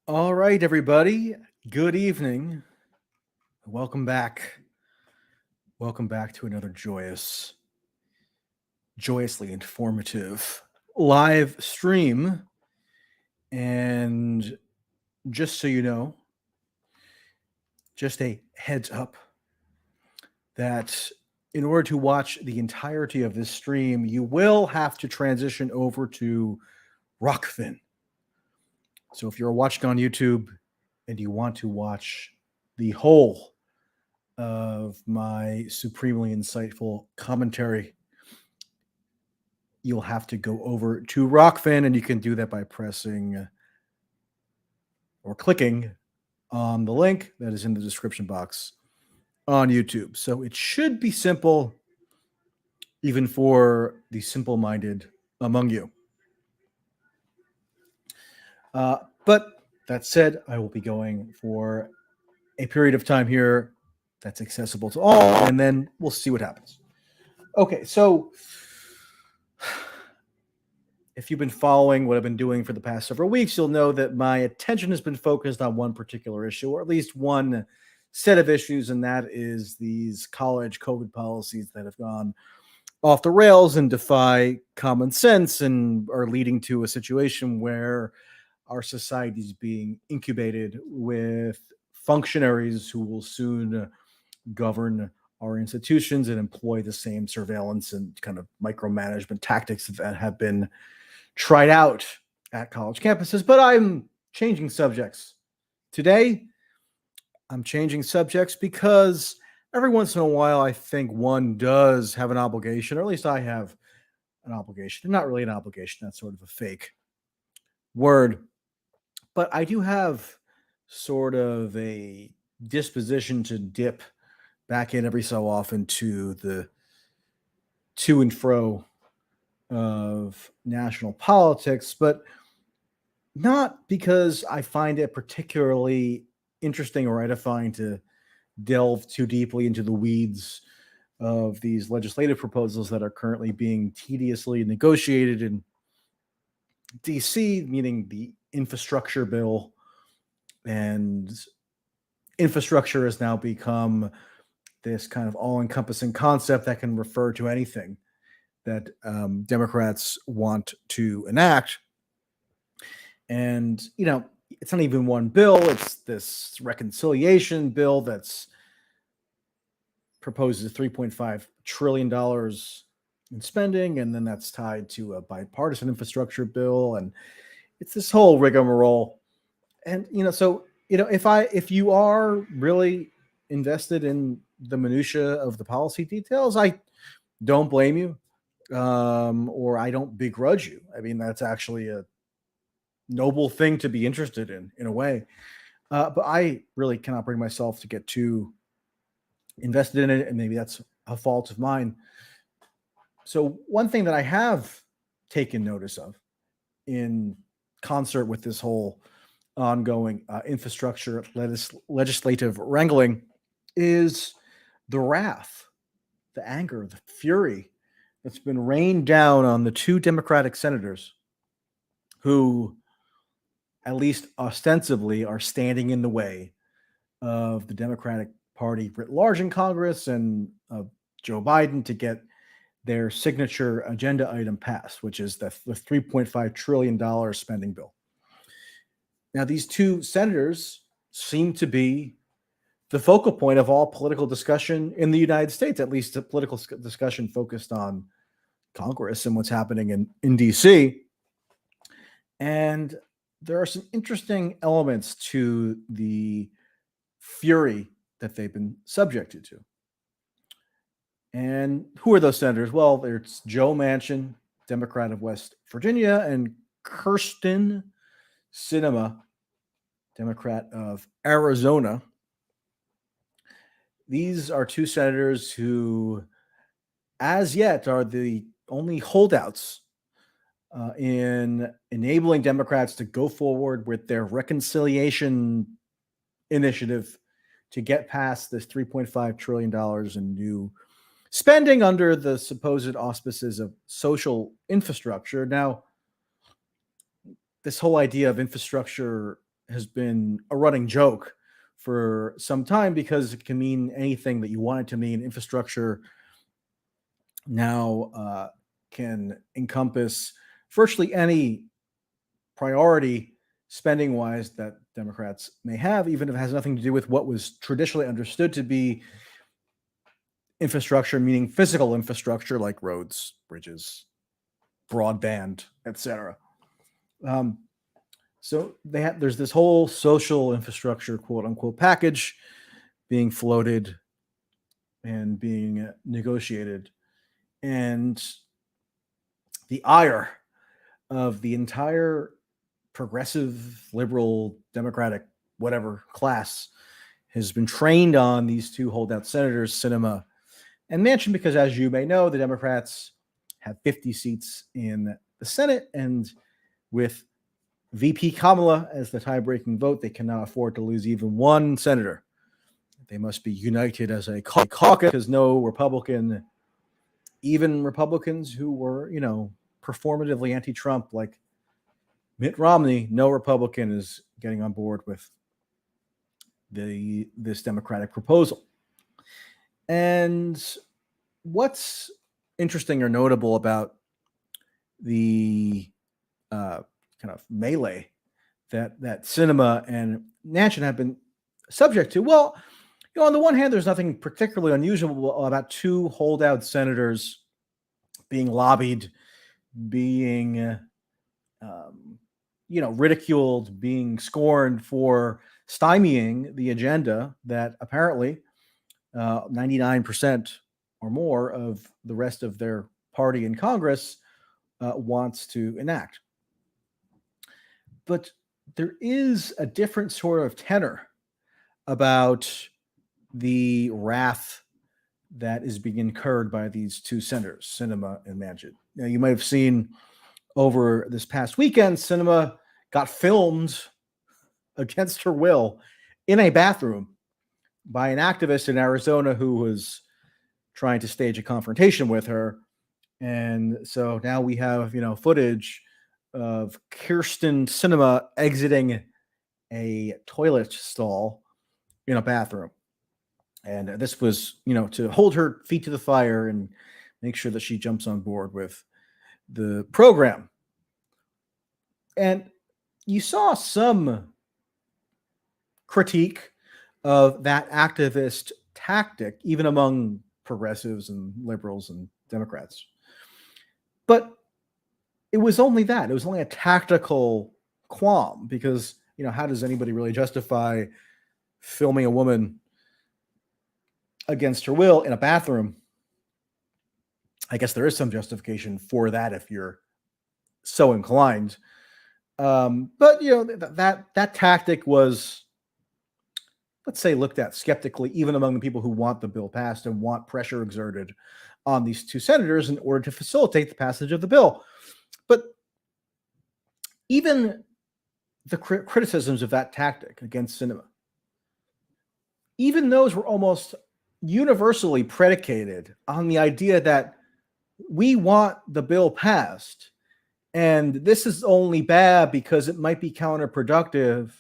All right, everybody. Good evening. Welcome back. Welcome back to another joyously informative live stream. And just so you know, just a heads up that in order to watch the entirety of this stream, you will have to transition over to Rockfin. So if you're watching on YouTube and you want to watch the whole of my supremely insightful commentary, you'll have to go over to Rockfin, and you can do that by pressing or clicking on the link that is in the description box on YouTube. So it should be simple, even for the simple-minded among you. But that said, I will be going for a period of time here that's accessible to all, and then we'll see what happens. Okay, so if you've been following what I've been doing for the past several weeks, you'll know that my attention has been focused on one particular issue, or at least one set of issues, and that is these college COVID policies that have gone off the rails and defy common sense and are leading to a situation where our society is being incubated with functionaries who will soon govern our institutions and employ the same surveillance and kind of micromanagement tactics that have been tried out at college campuses. But I'm changing subjects. Today, I'm changing subjects because every once in a while, I think one does have an obligation, or at least I have an obligation. Not really an obligation, that's sort of a fake word. But I do have sort of a disposition to dip back in every so often to the to and fro of national politics, but not because I find it particularly interesting or edifying to delve too deeply into the weeds of these legislative proposals that are currently being tediously negotiated in DC, meaning the infrastructure bill. And infrastructure has now become this kind of all encompassing concept that can refer to anything that Democrats want to enact. And, it's not even one bill, it's this reconciliation bill that's proposes $3.5 trillion in spending, and then that's tied to a bipartisan infrastructure bill. And it's this whole rigmarole. And, if you are really invested in the minutia of the policy details, I don't blame you, or I don't begrudge you. I mean, that's actually a noble thing to be interested in a way. But I really cannot bring myself to get too invested in it, and maybe that's a fault of mine. So one thing that I have taken notice of in concert with this whole ongoing infrastructure legislative wrangling is the wrath, the anger, the fury that's been rained down on the two Democratic senators who, at least ostensibly, are standing in the way of the Democratic Party writ large in Congress and Joe Biden to get their signature agenda item passed, which is the $3.5 trillion spending bill. Now, these two senators seem to be the focal point of all political discussion in the United States, at least the political discussion focused on Congress and what's happening in DC. And there are some interesting elements to the fury that they've been subjected to. And who are those senators? Well, there's Joe Manchin, Democrat of West Virginia, and Kyrsten Sinema, Democrat of Arizona. These are two senators who, as yet, are the only holdouts in enabling Democrats to go forward with their reconciliation initiative to get past this $3.5 trillion in new spending under the supposed auspices of social infrastructure. Now, this whole idea of infrastructure has been a running joke for some time because it can mean anything that you want it to mean. Infrastructure now can encompass virtually any priority spending wise that Democrats may have, even if it has nothing to do with what was traditionally understood to be infrastructure, meaning physical infrastructure like roads, bridges, broadband, etc. Um, so there's this whole social infrastructure, quote unquote, package being floated and being negotiated, and the ire of the entire progressive, liberal, democratic, whatever class has been trained on these two holdout senators, Sinema and Manchin, because as you may know, the Democrats have 50 seats in the Senate, and with VP Kamala as the tie-breaking vote, they cannot afford to lose even one senator. They must be united as a caucus because no Republican, even Republicans who were, performatively anti-Trump like Mitt Romney, no Republican is getting on board with this Democratic proposal. And what's interesting or notable about the kind of melee that Sinema and Manchin have been subject to? Well, on the one hand, there's nothing particularly unusual about two holdout senators being lobbied, being ridiculed, being scorned for stymieing the agenda that apparently 99% or more of the rest of their party in Congress wants to enact. But there is a different sort of tenor about the wrath that is being incurred by these two senators, Sinema and Manchin. Now, you might have seen over this past weekend, Sinema got filmed against her will in a bathroom by an activist in Arizona who was trying to stage a confrontation with her. And so now we have, footage of Kirsten Sinema exiting a toilet stall in a bathroom. And this was, to hold her feet to the fire and make sure that she jumps on board with the program. And you saw some critique of that activist tactic, even among progressives and liberals and Democrats. But it was only that. It was only a tactical qualm because, how does anybody really justify filming a woman against her will in a bathroom? I guess there is some justification for that if you're so inclined. But that tactic was, let's say, looked at skeptically, even among the people who want the bill passed and want pressure exerted on these two senators in order to facilitate the passage of the bill. But even the criticisms of that tactic against Sinema, even those were almost universally predicated on the idea that we want the bill passed, and this is only bad because it might be counterproductive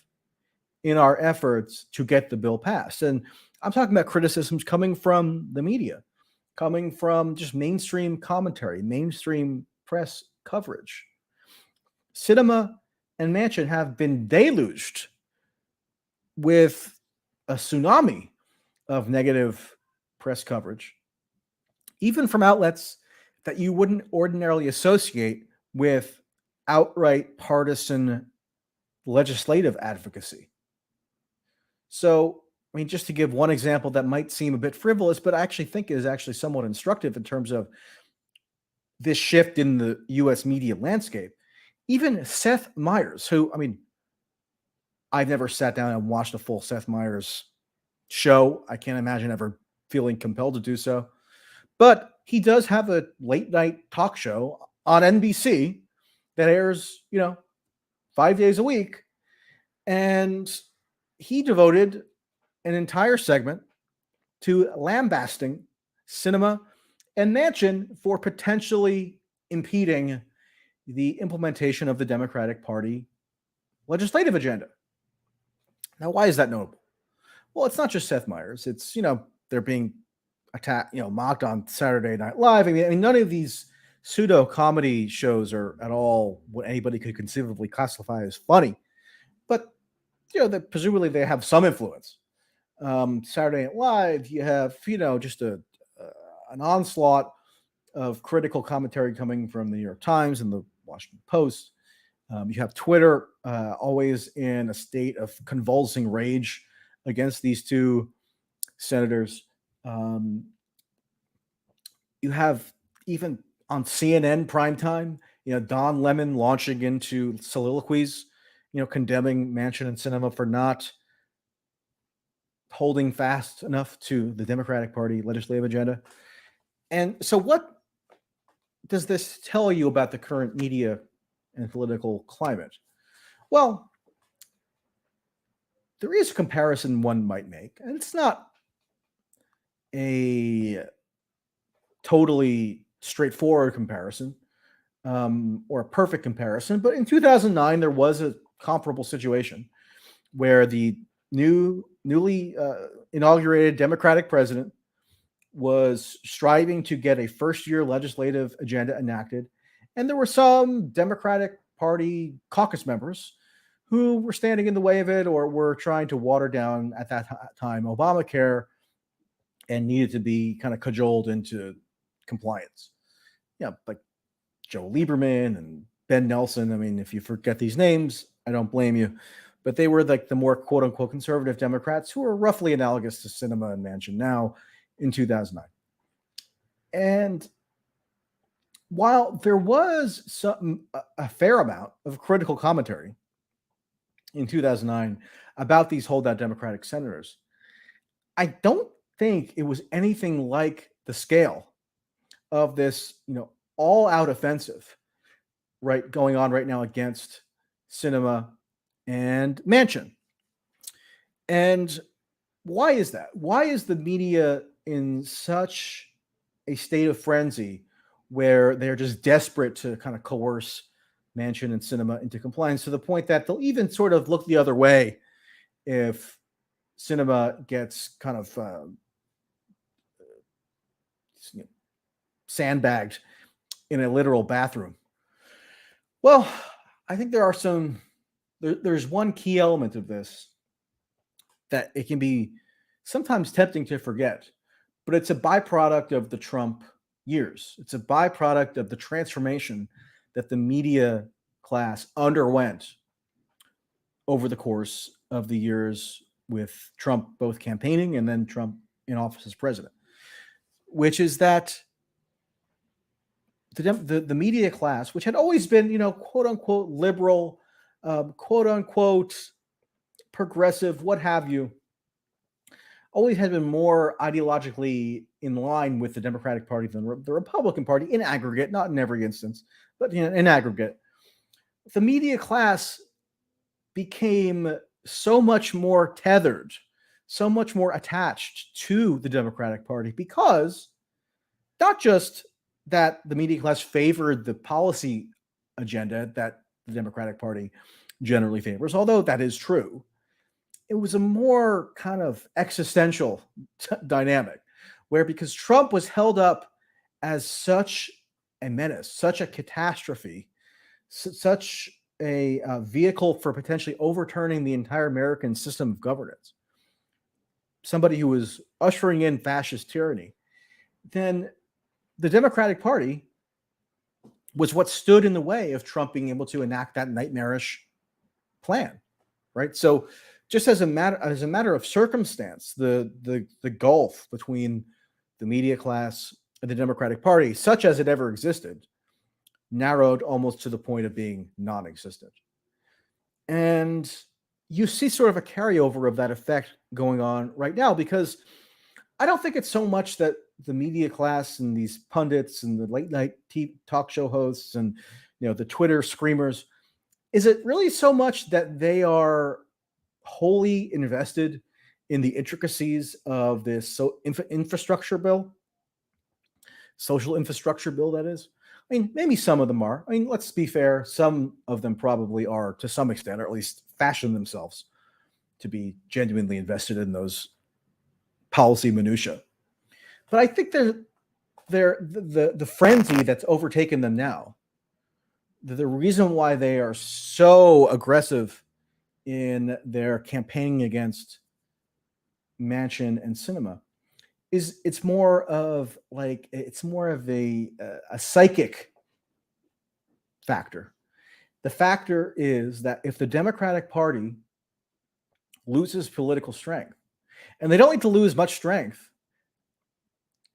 in our efforts to get the bill passed. And I'm talking about criticisms coming from the media, coming from just mainstream commentary, mainstream press coverage. Sinema and Manchin have been deluged with a tsunami of negative press coverage, even from outlets that you wouldn't ordinarily associate with outright partisan legislative advocacy. So, just to give one example that might seem a bit frivolous, but I actually think is actually somewhat instructive in terms of this shift in the U.S. media landscape. Even Seth Meyers, who, I've never sat down and watched a full Seth Meyers show. I can't imagine ever feeling compelled to do so. But he does have a late night talk show on NBC that airs, 5 days a week. And he devoted an entire segment to lambasting Sinema and Manchin for potentially impeding the implementation of the Democratic Party legislative agenda. Now, why is that notable? Well, it's not just Seth Meyers. It's, they're being attacked, mocked on Saturday Night Live. I mean, none of these pseudo comedy shows are at all what anybody could conceivably classify as funny. But, presumably they have some influence. Saturday Night Live, you have, just an onslaught of critical commentary coming from the New York Times and the Washington Post. You have Twitter always in a state of convulsing rage against these two senators. You have even on CNN primetime, Don Lemon launching into soliloquies, condemning Manchin and Sinema for not holding fast enough to the Democratic Party legislative agenda. And so, what does this tell you about the current media and political climate? Well, there is a comparison one might make, and it's not a totally straightforward comparison or a perfect comparison, but in 2009 there was a comparable situation where the newly inaugurated Democratic president was striving to get a first-year legislative agenda enacted, and there were some Democratic Party caucus members who were standing in the way of it or were trying to water down, at that time, Obamacare, and needed to be kind of cajoled into compliance. Like Joe Lieberman and Ben Nelson. I mean, if you forget these names, I don't blame you. But they were like the more quote unquote conservative Democrats who are roughly analogous to Sinema and Manchin now in 2009. And while there was a fair amount of critical commentary in 2009 about these holdout Democratic senators, I don't think it was anything like the scale of this, all-out offensive, right, going on right now against Sinema and Manchin. And why is that? Why is the media in such a state of frenzy where they're just desperate to kind of coerce Manchin and Sinema into compliance to the point that they'll even sort of look the other way if Sinema gets kind of sandbagged in a literal bathroom? Well, I think there's one key element of this that it can be sometimes tempting to forget, but it's a byproduct of the Trump years. It's a byproduct of the transformation that the media class underwent over the course of the years with Trump both campaigning and then Trump in office as president, which is that the media class, which had always been, quote unquote liberal, quote unquote progressive, what have you, always had been more ideologically in line with the Democratic Party than the Republican Party in aggregate, not in every instance, but in aggregate. The media class became so much more tethered, so much more attached to the Democratic Party because not just that the media class favored the policy agenda that the Democratic Party generally favors, although that is true. It was a more kind of existential dynamic where, because Trump was held up as such a menace, such a catastrophe, such a vehicle for potentially overturning the entire American system of governance, somebody who was ushering in fascist tyranny, then the Democratic Party was what stood in the way of Trump being able to enact that nightmarish plan, right? So just as a matter of circumstance, the gulf between the media class and the Democratic Party, such as it ever existed, narrowed almost to the point of being non-existent. And you see sort of a carryover of that effect going on right now, because I don't think it's so much that the media class and these pundits and the late night talk show hosts and the Twitter screamers, is it really so much that they are wholly invested in the intricacies of this infrastructure bill, social infrastructure bill, that is? I mean, maybe some of them are. I mean, let's be fair. Some of them probably are to some extent, or at least fashion themselves to be genuinely invested in those policy minutia. But I think the frenzy that's overtaken them now, the reason why they are so aggressive in their campaigning against Manchin and Sinema is it's more of a psychic factor. The factor is that if the Democratic Party loses political strength, and they don't need to lose much strength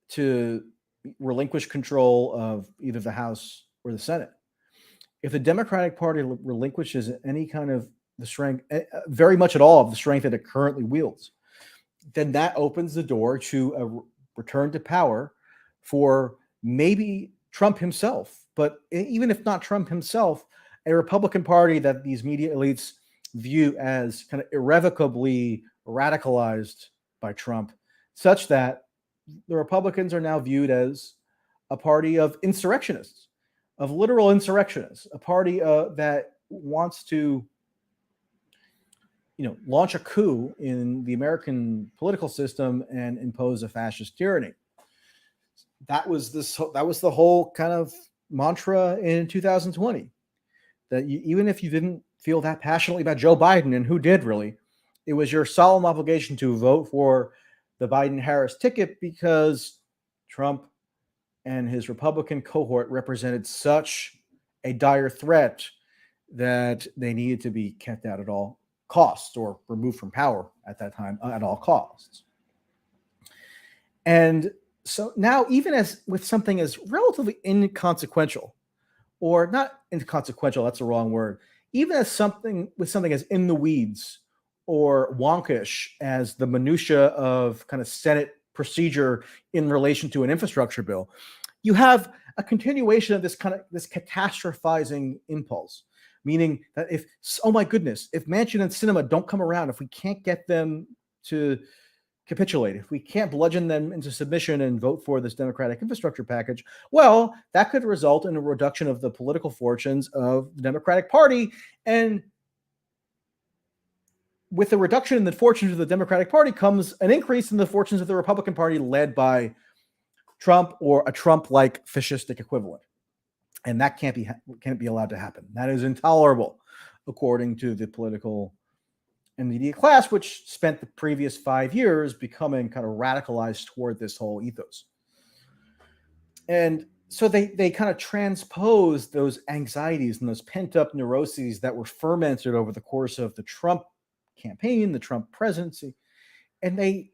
to relinquish control of either the House or the Senate. If the Democratic Party relinquishes any kind of the strength, very much at all of the strength that it currently wields, then that opens the door to a return to power for maybe Trump himself. But even if not Trump himself, a Republican Party that these media elites view as kind of irrevocably radicalized by Trump, such that the Republicans are now viewed as a party of insurrectionists, of literal insurrectionists, a party that wants to, launch a coup in the American political system and impose a fascist tyranny. That was the whole kind of mantra in 2020. That even if you didn't feel that passionately about Joe Biden, and who did really, it was your solemn obligation to vote for the Biden-Harris ticket because Trump and his Republican cohort represented such a dire threat that they needed to be kept out at all costs or removed from power at that time at all costs. And so now, even as with something as relatively inconsequential, or not inconsequential, that's the wrong word, even as something as in the weeds or wonkish as the minutia of kind of Senate procedure in relation to an infrastructure bill, you have a continuation of this catastrophizing impulse, meaning that if Manchin and Sinema don't come around, if we can't get them to capitulate, if we can't bludgeon them into submission and vote for this Democratic infrastructure package, well, that could result in a reduction of the political fortunes of the Democratic Party. And with the reduction in the fortunes of the Democratic Party comes an increase in the fortunes of the Republican Party led by Trump or a Trump-like fascistic equivalent. And that can't be allowed to happen. That is intolerable, according to the political and media class, which spent the previous 5 years becoming kind of radicalized toward this whole ethos. And so they kind of transpose those anxieties and those pent-up neuroses that were fermented over the course of the Trump campaign, the Trump presidency, and they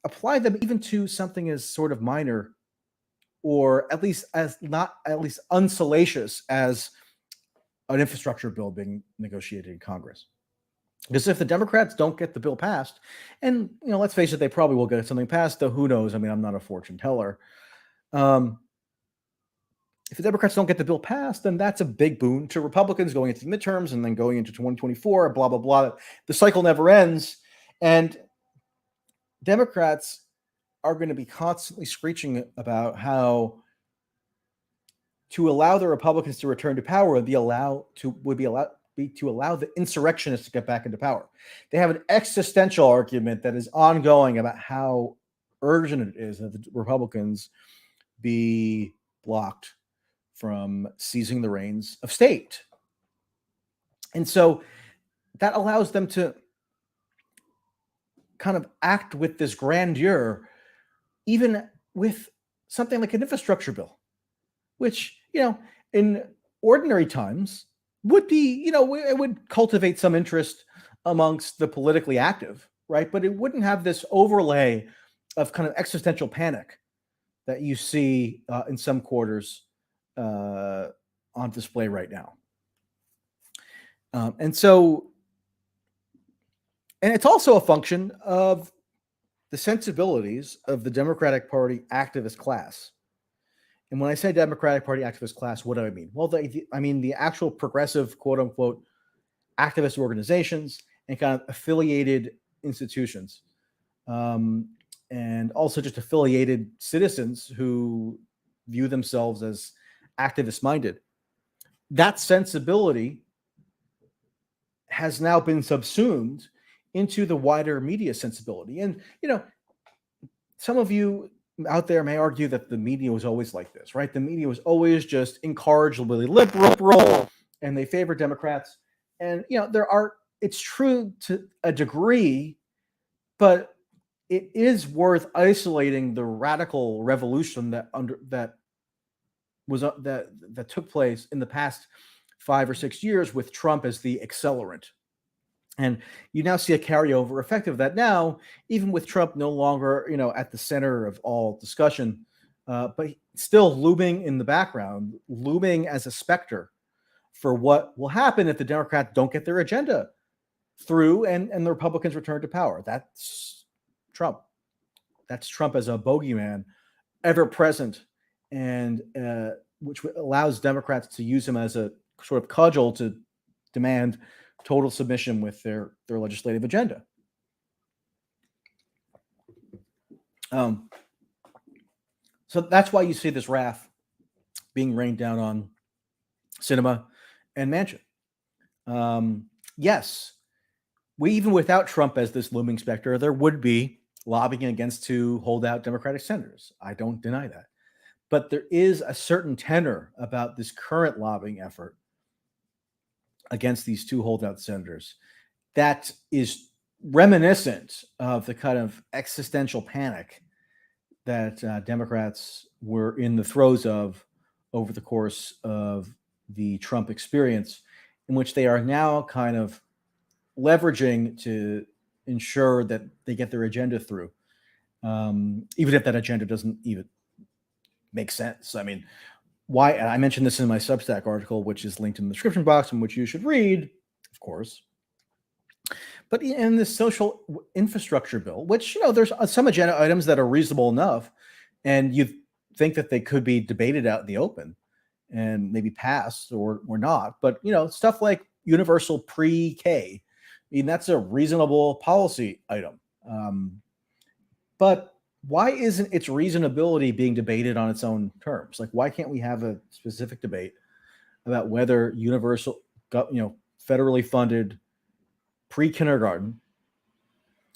apply them even to something as sort of minor, or at least unsalacious as an infrastructure bill being negotiated in Congress. Because if the Democrats don't get the bill passed, and let's face it, they probably will get something passed, though who knows? I mean, I'm not a fortune teller. If the Democrats don't get the bill passed, then that's a big boon to Republicans going into the midterms and then going into 2024, blah, blah, blah. The cycle never ends. And Democrats are going to be constantly screeching about how to allow the Republicans to return to power would be to allow the insurrectionists to get back into power. They have an existential argument that is ongoing about how urgent it is that the Republicans be blocked from seizing the reins of state. And so that allows them to kind of act with this grandeur, even with something like an infrastructure bill, which, in ordinary times would be, it would cultivate some interest amongst the politically active, right? But it wouldn't have this overlay of kind of existential panic that you see in some quarters on display right now. And it's also a function of the sensibilities of the Democratic Party activist class. And when I say Democratic Party activist class, what do I mean? Well, I mean the actual progressive, quote unquote, activist organizations and kind of affiliated institutions. And also just affiliated citizens who view themselves as activist minded. That sensibility has now been subsumed into the wider media sensibility. And, some of you out there may argue that the media was always like this, right? The media was always just incorrigibly liberal and they favor Democrats. And, it's true to a degree, but it is worth isolating the radical revolution that took place in the past 5 or 6 years with Trump as the accelerant. And you now see a carryover effect of that now, even with Trump no longer, at the center of all discussion, but still looming in the background, looming as a specter for what will happen if the Democrats don't get their agenda through and the Republicans return to power. That's Trump. That's Trump as a bogeyman, ever present, and which allows Democrats to use him as a sort of cudgel to demand total submission with their legislative agenda. So that's why you see this wrath being rained down on Sinema and Manchin. Yes, even without Trump as this looming specter, there would be lobbying against two holdout Democratic senators. I don't deny that. But there is a certain tenor about this current lobbying effort against these two holdout senators that is reminiscent of the kind of existential panic that Democrats were in the throes of over the course of the Trump experience, in which they are now kind of leveraging to ensure that they get their agenda through, even if that agenda doesn't even make sense. I mean, why? And I mentioned this in my Substack article, which is linked in the description box, and which you should read, of course. But in this social infrastructure bill, which, there's some agenda items that are reasonable enough, and you think that they could be debated out in the open and maybe passed or not. But, stuff like universal pre-K, that's a reasonable policy item. But why isn't its reasonability being debated on its own terms? Like, why can't we have a specific debate about whether universal, federally funded pre-kindergarten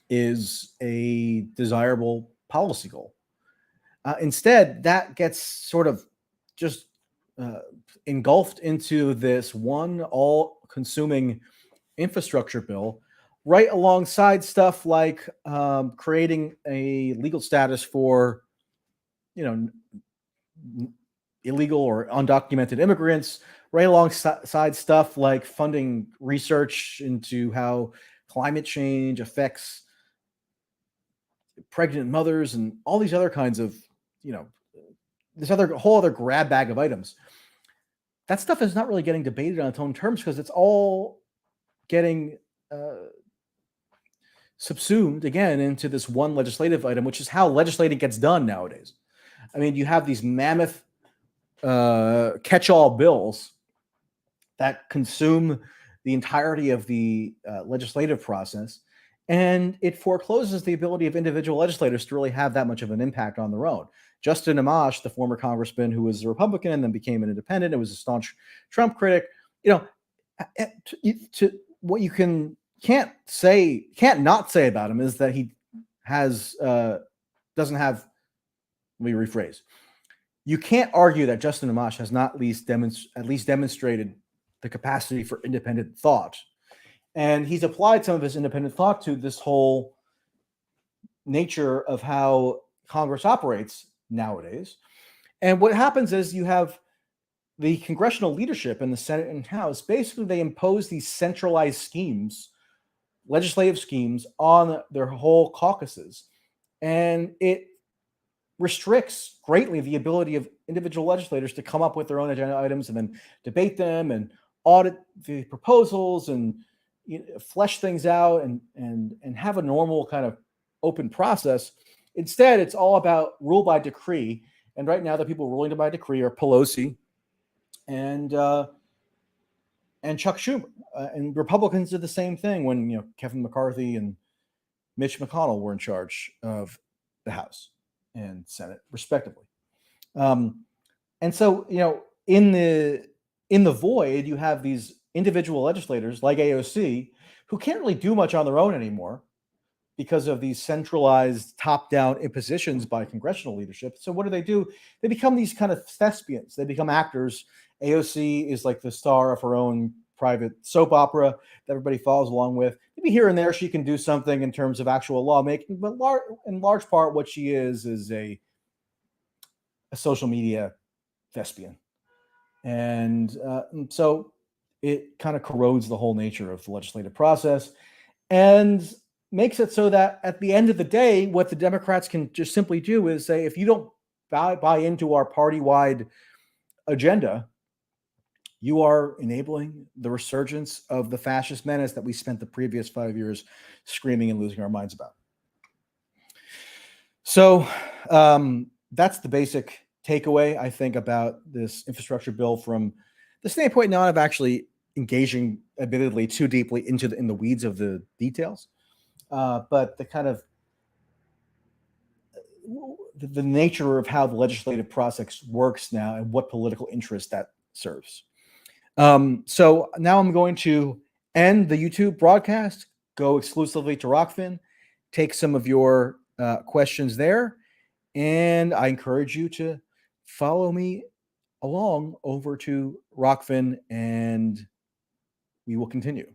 is a desirable policy goal? Instead, that gets sort of just engulfed into this one all-consuming infrastructure bill, right alongside stuff like creating a legal status for, illegal or undocumented immigrants, right alongside stuff like funding research into how climate change affects pregnant mothers and all these other kinds of, this whole other grab bag of items. That stuff is not really getting debated on its own terms because it's all getting subsumed again into this one legislative item, which is how legislating gets done nowadays. I mean, you have these mammoth catch-all bills that consume the entirety of the legislative process, and it forecloses the ability of individual legislators to really have that much of an impact on their own. Justin Amash, the former congressman who was a Republican and then became an independent and was a staunch Trump critic, to what you can't not say about him is that he doesn't have. Let me rephrase. You can't argue that Justin Amash has not at least demonstrated the capacity for independent thought, and he's applied some of his independent thought to this whole nature of how Congress operates nowadays. And what happens is you have the congressional leadership in the Senate and House. Basically, they impose these centralized schemes, legislative schemes, on their whole caucuses, and it restricts greatly the ability of individual legislators to come up with their own agenda items and then debate them and audit the proposals and flesh things out and have a normal kind of open process. Instead, it's all about rule by decree. And right now, the people ruling by decree are Pelosi and Chuck Schumer. And Republicans did the same thing when Kevin McCarthy and Mitch McConnell were in charge of the House and Senate, respectively. And so, in the void, you have these individual legislators like AOC who can't really do much on their own anymore because of these centralized top-down impositions by congressional leadership. So what do? They become these kind of thespians. They become actors. AOC is like the star of her own private soap opera that everybody follows along with. Maybe here and there she can do something in terms of actual lawmaking, but in large part, what she is a social media thespian, and so it kind of corrodes the whole nature of the legislative process and makes it so that at the end of the day, what the Democrats can just simply do is say, if you don't buy into our party-wide agenda, you are enabling the resurgence of the fascist menace that we spent the previous 5 years screaming and losing our minds about. So that's the basic takeaway, I think, about this infrastructure bill from the standpoint not of actually engaging, admittedly, too deeply in the weeds of the details, but the kind of the nature of how the legislative process works now and what political interest that serves. So now I'm going to end the YouTube broadcast, go exclusively to Rockfin, take some of your questions there, and I encourage you to follow me along over to Rockfin, and we will continue.